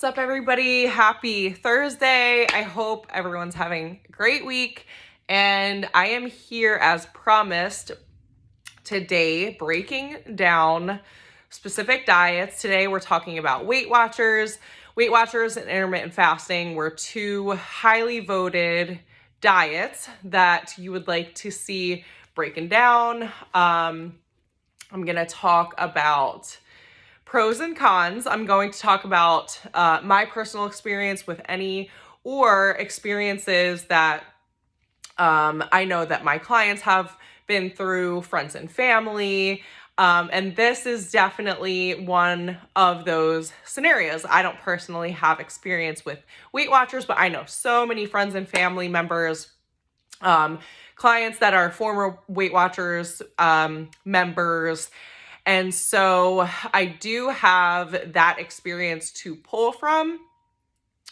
What's up, everybody? Happy Thursday. I hope everyone's having a great week. And I am here as promised today, breaking down specific diets. Today, we're talking about Weight Watchers. Weight Watchers and intermittent fasting were two highly voted diets that you would like to see breaking down. I'm going to talk about pros and cons. I'm going to talk about my personal experience with any or experiences that I know that my clients have been through, friends and family. And this is definitely one of those scenarios. I don't personally have experience with Weight Watchers, but I know so many friends and family members, clients that are former Weight Watchers members. And so I do have that experience to pull from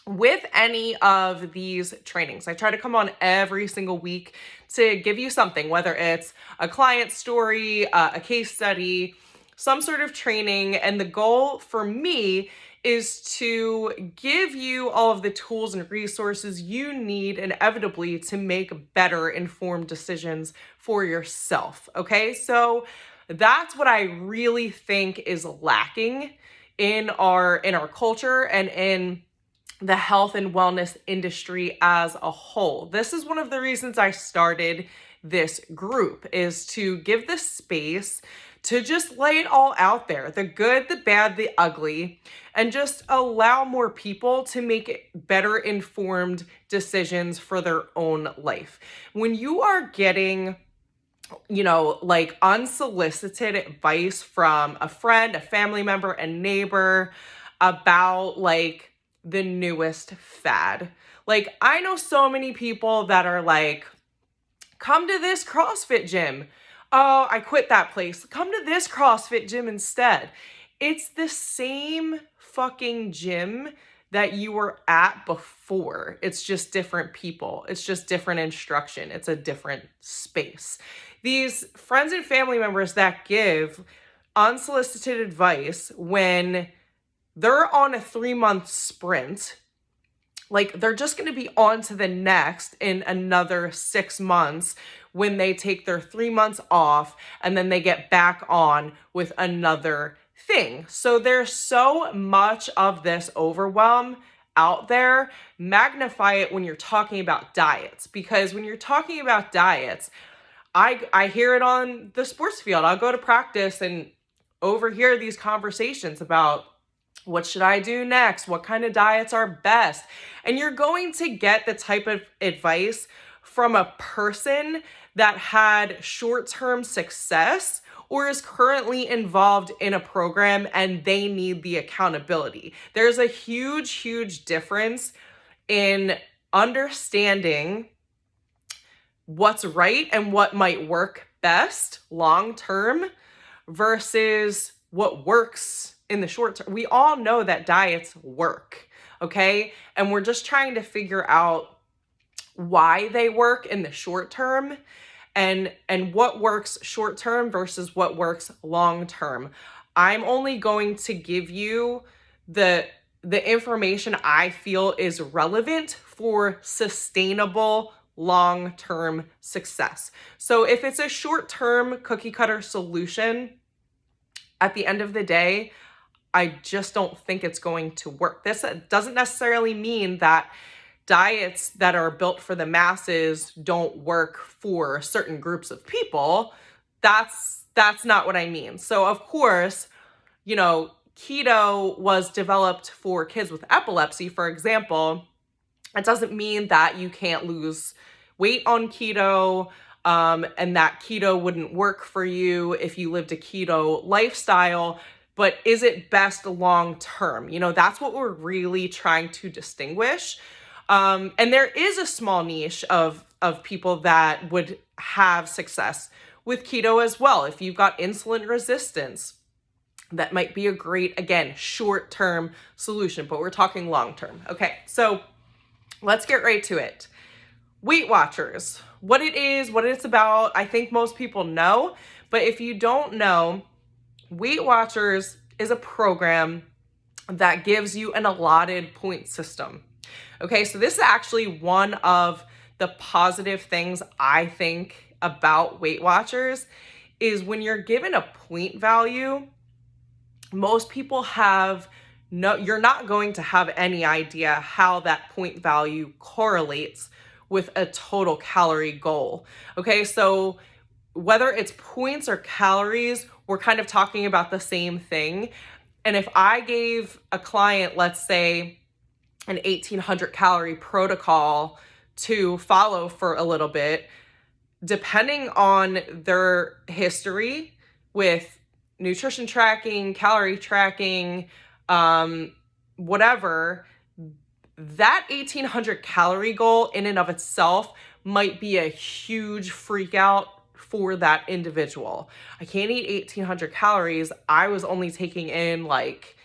with any of these trainings. I try to come on every single week to give you something, whether it's a client story, a case study, some sort of training. And the goal for me is to give you all of the tools and resources you need inevitably to make better informed decisions for yourself. Okay, so that's what I really think is lacking in our culture and in the health and wellness industry as a whole. This is one of the reasons I started this group, is to give the space to just lay it all out there, the good, the bad, the ugly, and just allow more people to make better informed decisions for their own life. When you are getting like unsolicited advice from a friend, a family member, a neighbor about like the newest fad. Like, I know so many people that are like, come to this CrossFit gym. Oh, I quit that place. Come to this CrossFit gym instead. It's the same fucking gym that you were at before. It's just different people. It's just different instruction. It's a different space. These friends and family members that give unsolicited advice when they're on a 3-month sprint, like they're just going to be on to the next in another 6 months when they take their 3 months off and then they get back on with another thing. So there's so much of this overwhelm out there. Magnify it when you're talking about diets, because when you're talking about diets, I hear it on the sports field. I'll go to practice and overhear these conversations about what should I do next? What kind of diets are best? And you're going to get the type of advice from a person that had short-term success or is currently involved in a program and they need the accountability. There's a huge, huge difference in understanding what's right and what might work best long-term versus what works in the short term. We all know that diets work, okay? And we're just trying to figure out why they work in the short term and what works short term versus what works long term. I'm only going to give you the information I feel is relevant for sustainable long-term success. So if it's a short-term cookie cutter solution, at the end of the day, I just don't think it's going to work. This doesn't necessarily mean that diets that are built for the masses don't work for certain groups of people. That's not what I mean. So of course, keto was developed for kids with epilepsy, for example. It doesn't mean that you can't lose weight on keto, and that keto wouldn't work for you if you lived a keto lifestyle. But is it best long term? That's what we're really trying to distinguish. And there is a small niche of people that would have success with keto as well. If you've got insulin resistance, that might be a great, again, short-term solution, but we're talking long-term. Okay, so let's get right to it. Weight Watchers, what it is, what it's about, I think most people know. But if you don't know, Weight Watchers is a program that gives you an allotted point system. Okay, so this is actually one of the positive things I think about Weight Watchers is when you're given a point value, most people have no, you're not going to have any idea how that point value correlates with a total calorie goal. Okay, so whether it's points or calories, we're kind of talking about the same thing. And if I gave a client, let's say, an 1800 calorie protocol to follow for a little bit, depending on their history with nutrition tracking, calorie tracking, whatever, that 1800 calorie goal in and of itself might be a huge freak out for that individual. I can't eat 1800 calories. I was only taking in like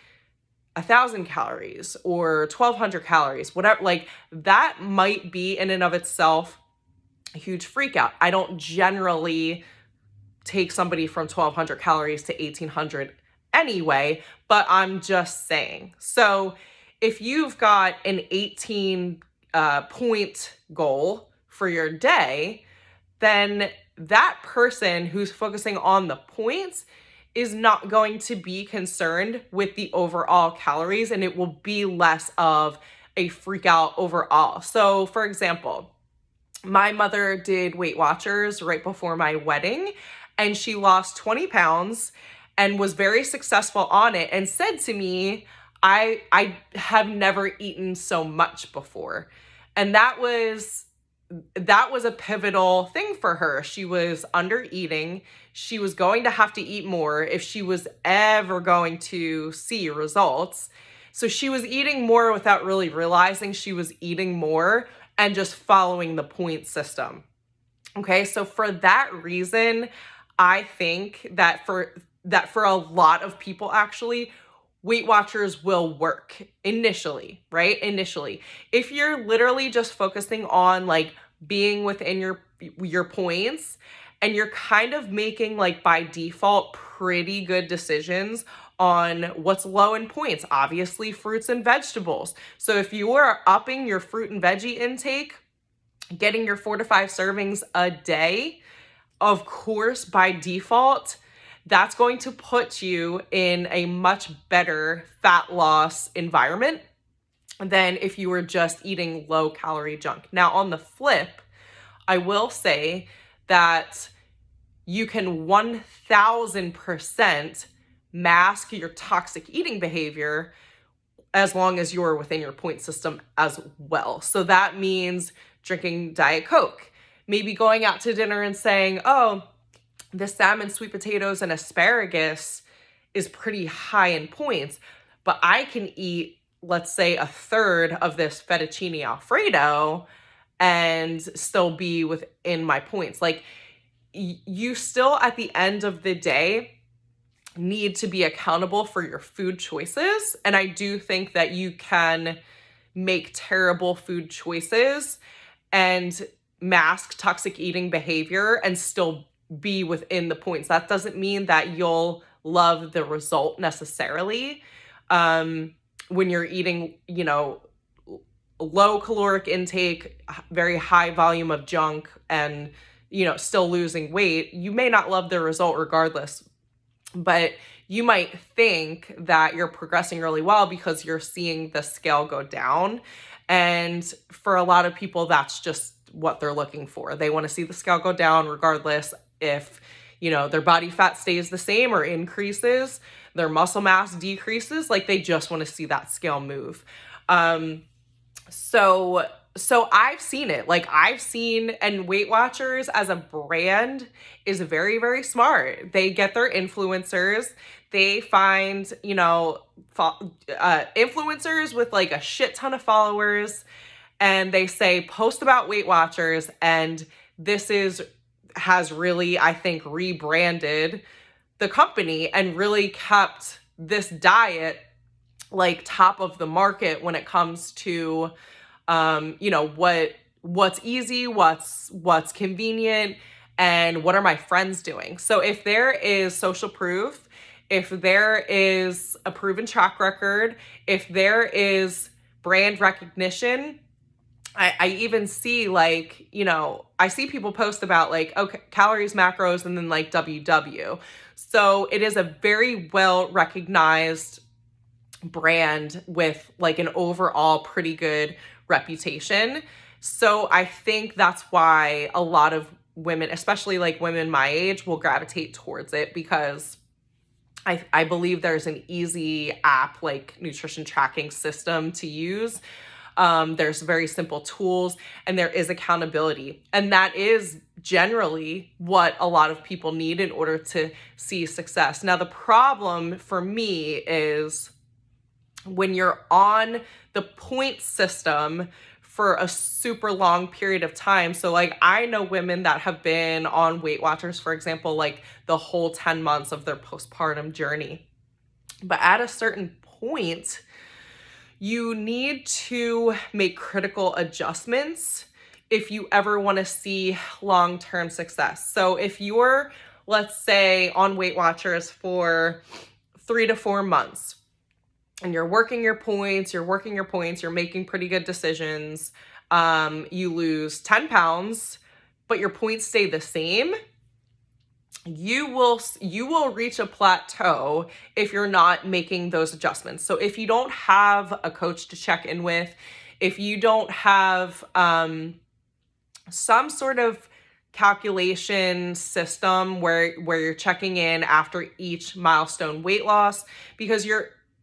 1000 calories or 1200 calories, whatever. Like that might be in and of itself a huge freak out. I don't generally take somebody from 1200 calories to 1800 anyway, but I'm just saying. So if you've got an 18 point goal for your day, then that person who's focusing on the points is not going to be concerned with the overall calories, and it will be less of a freak out overall. So for example, my mother did Weight Watchers right before my wedding, and she lost 20 pounds and was very successful on it and said to me, I have never eaten so much before. And that was a pivotal thing for her. She was under eating. She was going to have to eat more if she was ever going to see results. So she was eating more without really realizing she was eating more and just following the point system. Okay, so for that reason, I think that for a lot of people actually, Weight Watchers will work initially, right? Initially. If you're literally just focusing on like being within your points and you're kind of making like by default pretty good decisions on what's low in points, obviously fruits and vegetables. So if you are upping your fruit and veggie intake, getting your 4 to 5 servings a day, of course, by default, that's going to put you in a much better fat loss environment than if you were just eating low calorie junk. Now, on the flip, I will say that you can 1000% mask your toxic eating behavior as long as you're within your point system as well. So that means drinking Diet Coke, maybe going out to dinner and saying, oh, the salmon, sweet potatoes, and asparagus is pretty high in points, but I can eat, let's say, a third of this fettuccine Alfredo and still be within my points. Like, you still, at the end of the day, need to be accountable for your food choices. And I do think that you can make terrible food choices and mask toxic eating behavior and still be within the points. That doesn't mean that you'll love the result necessarily. When you're eating, low caloric intake, very high volume of junk, and, still losing weight, you may not love the result regardless. But you might think that you're progressing really well because you're seeing the scale go down. And for a lot of people, that's just what they're looking for. They want to see the scale go down regardless if, their body fat stays the same or increases, their muscle mass decreases. Like, they just want to see that scale move. So I've seen it. Like, and Weight Watchers as a brand is very, very smart. They get their influencers. They find, influencers with like a shit ton of followers, and they say, post about Weight Watchers. And this has really, I think, rebranded the company and really kept this diet like top of the market when it comes to, what's easy, what's convenient, and what are my friends doing. So if there is social proof, if there is a proven track record, if there is brand recognition, I even see like, I see people post about like, okay, calories, macros, and then like WW. So it is a very well recognized brand with like an overall pretty good reputation. So I think that's why a lot of women, especially like women my age, will gravitate towards it, because I believe there's an easy app like nutrition tracking system to use. There's very simple tools, and there is accountability. And that is generally what a lot of people need in order to see success. Now, the problem for me is when you're on the point system for a super long period of time. So like I know women that have been on Weight Watchers, for example, like the whole 10 months of their postpartum journey. But at a certain point, you need to make critical adjustments if you ever want to see long-term success. So if you're, let's say, on Weight Watchers for 3 to 4 months, and you're working your points, you're making pretty good decisions, you lose 10 pounds, but your points stay the same, you will reach a plateau if you're not making those adjustments. So if you don't have a coach to check in with, if you don't have some sort of calculation system where you're checking in after each milestone weight loss, because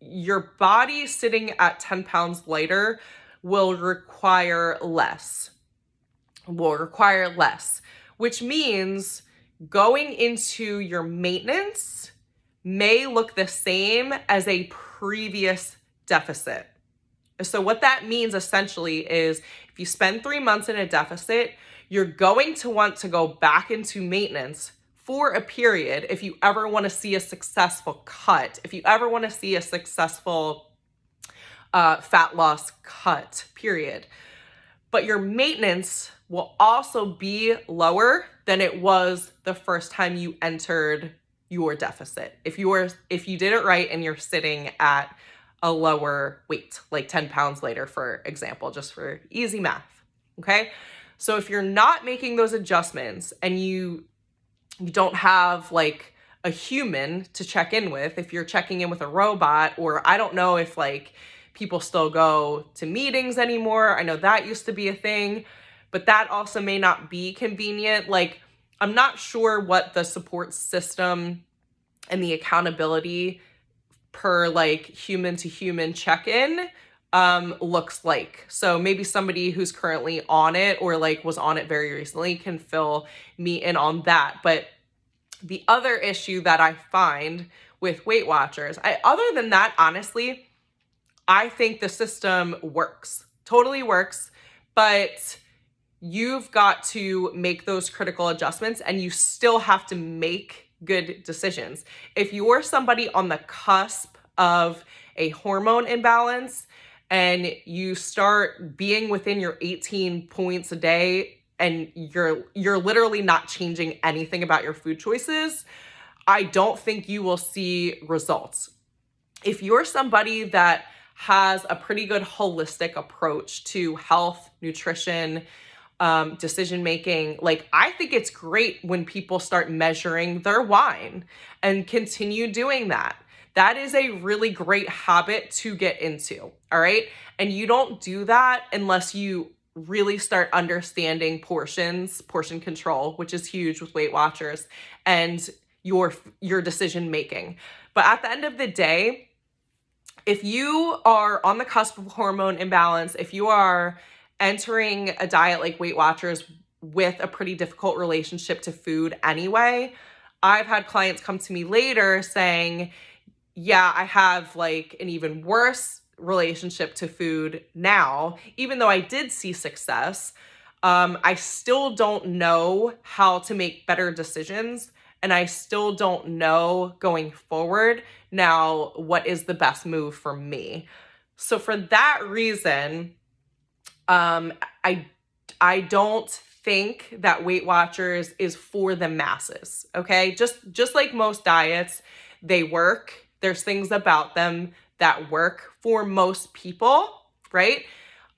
your body sitting at 10 pounds lighter will require less, which means going into your maintenance may look the same as a previous deficit. So what that means essentially is if you spend 3 months in a deficit, you're going to want to go back into maintenance for a period if you ever want to see a successful cut, if you ever want to see a successful fat loss cut, period. But your maintenance will also be lower than it was the first time you entered your deficit. If you did it right and you're sitting at a lower weight, like 10 pounds later, for example, just for easy math, okay? So if you're not making those adjustments and you don't have like a human to check in with, if you're checking in with a robot, or I don't know if like people still go to meetings anymore. I know that used to be a thing, but that also may not be convenient. Like, I'm not sure what the support system and the accountability per like human to human check-in looks like. So maybe somebody who's currently on it or like was on it very recently can fill me in on that. But the other issue that I find with Weight Watchers, other than that, honestly, I think the system works, totally works, but you've got to make those critical adjustments, and you still have to make good decisions. If you're somebody on the cusp of a hormone imbalance and you start being within your 18 points a day and you're literally not changing anything about your food choices, I don't think you will see results. If you're somebody that has a pretty good holistic approach to health, nutrition, decision making, like I think it's great when people start measuring their wine and continue doing that. That is a really great habit to get into, all right? And you don't do that unless you really start understanding portion control, which is huge with Weight Watchers, and your decision making. But at the end of the day, if you are on the cusp of hormone imbalance, if you are entering a diet like Weight Watchers with a pretty difficult relationship to food anyway, I've had clients come to me later saying, yeah, I have like an even worse relationship to food now. Even though I did see success, I still don't know how to make better decisions. And I still don't know going forward now what is the best move for me. So for that reason, I don't think that Weight Watchers is for the masses, okay? Just like most diets, They work. There's things about them that work for most people, right?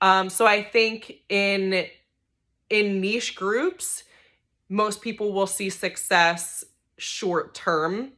So I think in niche groups, most people will see success short term.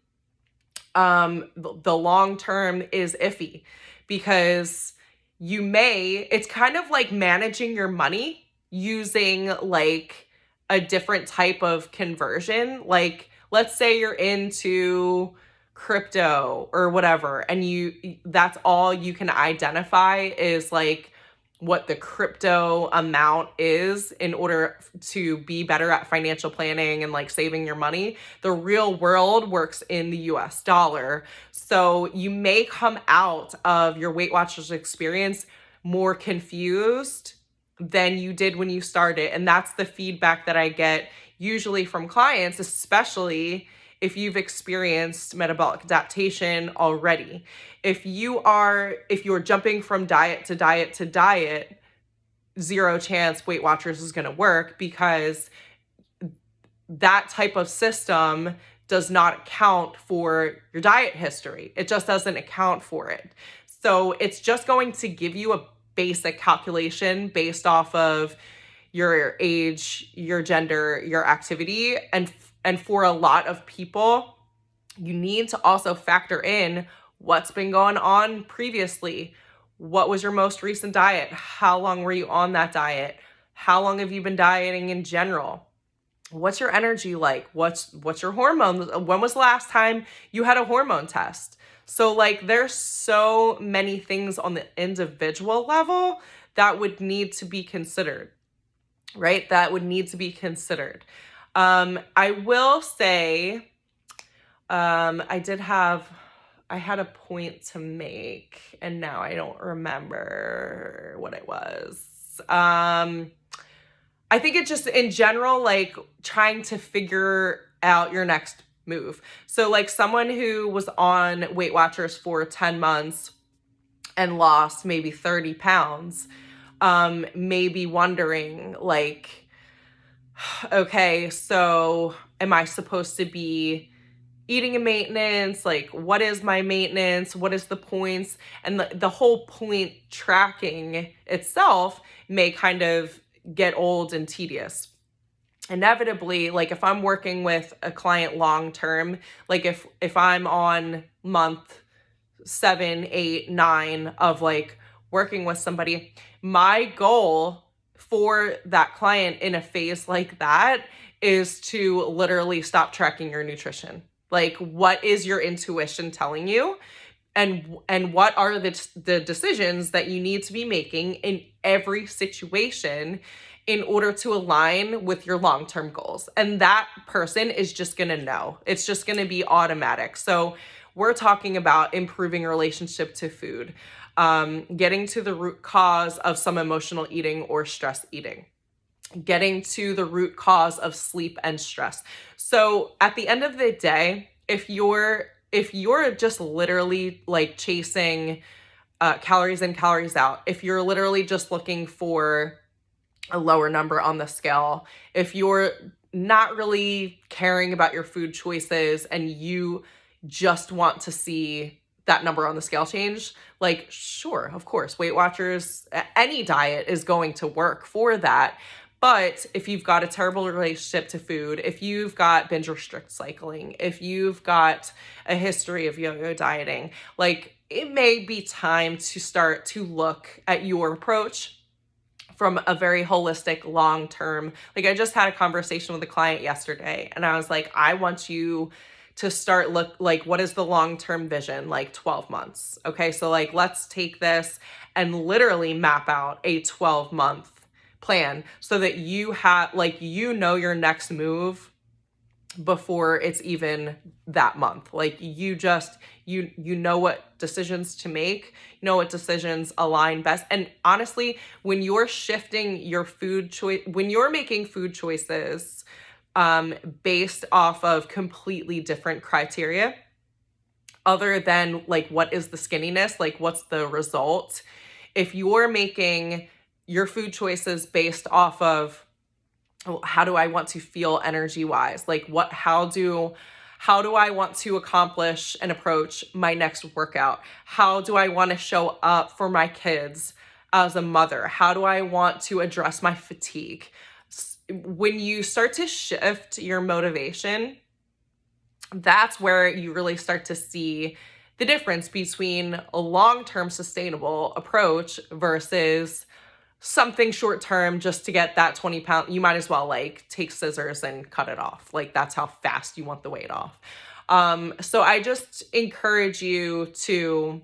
The long term is iffy because it's kind of like managing your money using like a different type of conversion. Like, let's say you're into crypto or whatever, and that's all you can identify is like what the crypto amount is in order to be better at financial planning and like saving your money. The real world works in the US dollar. So you may come out of your Weight Watchers experience more confused than you did when you started. And that's the feedback that I get usually from clients, especially if you've experienced metabolic adaptation already. If you're jumping from diet to diet to diet, zero chance Weight Watchers is going to work, because that type of system does not account for your diet history. It just doesn't account for it. So it's just going to give you a basic calculation based off of your age, your gender, your activity. And for a lot of people, you need to also factor in what's been going on previously. What was your most recent diet? How long were you on that diet? How long have you been dieting in general? What's your energy like? What's your hormones? When was the last time you had a hormone test? So like, there's so many things on the individual level that would need to be considered, right? That would need to be considered. I will say, I had a point to make and now I don't remember what it was. I think it just in general, like trying to figure out your next move. So like someone who was on Weight Watchers for 10 months and lost maybe 30 pounds, may be wondering like, okay, so am I supposed to be eating a maintenance? Like, what is my maintenance? What is the points? And the whole point tracking itself may kind of get old and tedious. Inevitably, like if I'm working with a client long term, like if I'm on month 7, 8, 9 of like working with somebody, my goal for that client in a phase like that is to literally stop tracking your nutrition. Like, what is your intuition telling you? And what are the decisions that you need to be making in every situation in order to align with your long-term goals? And that person is just going to know. It's just going to be automatic. So we're talking about improving relationship to food, getting to the root cause of some emotional eating or stress eating, getting to the root cause of sleep and stress. So at the end of the day, if you're just literally like chasing calories in, calories out, if you're literally just looking for a lower number on the scale, if you're not really caring about your food choices and you just want to see that number on the scale change, like, sure, of course, Weight Watchers, any diet is going to work for that. But if you've got a terrible relationship to food, if you've got binge restrict cycling, if you've got a history of yo-yo dieting, like, it may be time to start to look at your approach from a very holistic, long-term. Like, I just had a conversation with a client yesterday and I was like, I want you to start look like, what is the long-term vision? Like 12 months. Okay. So like, let's take this and literally map out a 12-month plan so that you have, like, you know, your next move before it's even that month. Like, you just, you know what decisions to make, you know what decisions align best. And honestly, when you're shifting your food choice, when you're making food choices based off of completely different criteria, other than like, what is the skinniness, like what's the result? If you're making your food choices based off of, how do I want to feel energy wise? Like, how do How do I want to accomplish and approach my next workout? How do I want to show up for my kids as a mother? How do I want to address my fatigue? When you start to shift your motivation, that's where you really start to see the difference between a long-term sustainable approach versus something short-term just to get that 20 pound. You might as well like take scissors and cut it off. Like that's how fast you want the weight off. So I just encourage you to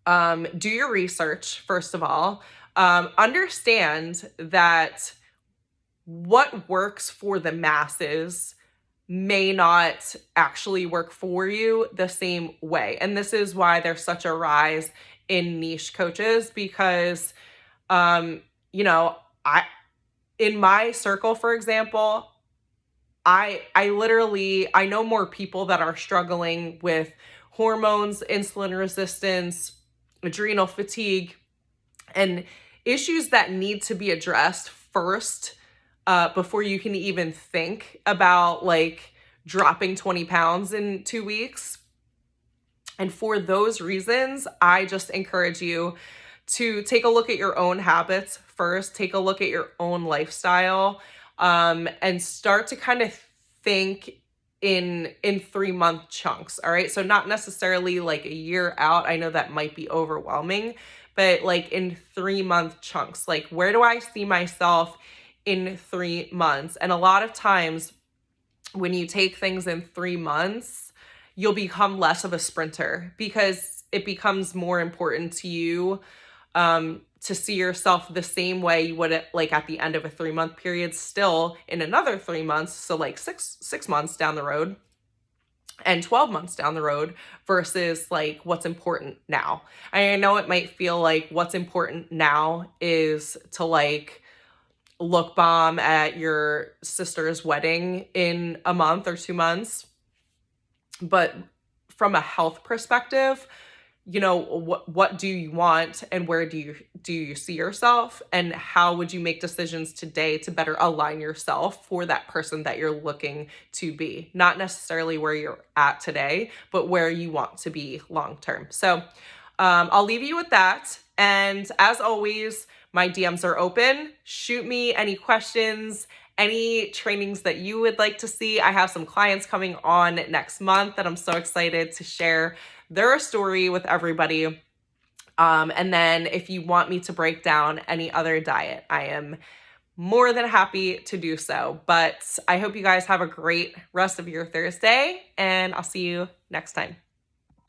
do your research, first of all. Understand that what works for the masses may not actually work for you the same way. And this is why there's such a rise in niche coaches, because you know, in my circle, for example, I know more people that are struggling with hormones, insulin resistance, adrenal fatigue, and issues that need to be addressed first, before you can even think about like dropping 20 pounds in 2 weeks. And for those reasons, I just encourage you to take a look at your own habits first, take a look at your own lifestyle, and start to kind of think in 3-month chunks. All right. So not necessarily like a year out. I know that might be overwhelming, but like in 3-month chunks, like where do I see myself in 3 months? And a lot of times when you take things in 3 months, you'll become less of a sprinter because it becomes more important to you to see yourself the same way you would like at the end of a 3-month period, still in another 3 months. So like six months down the road and 12 months down the road versus like what's important now. I know it might feel like what's important now is to like look bomb at your sister's wedding in a month or 2 months. But from a health perspective, you know, what do you want and where do you see yourself, and how would you make decisions today to better align yourself for that person that you're looking to be? Not necessarily where you're at today, but where you want to be long term. So I'll leave you with that. And as always, my DMs are open. Shoot me any questions, any trainings that you would like to see. I have some clients coming on next month that I'm so excited to share their story with everybody. And then if you want me to break down any other diet, I am more than happy to do so. But I hope you guys have a great rest of your Thursday, and I'll see you next time.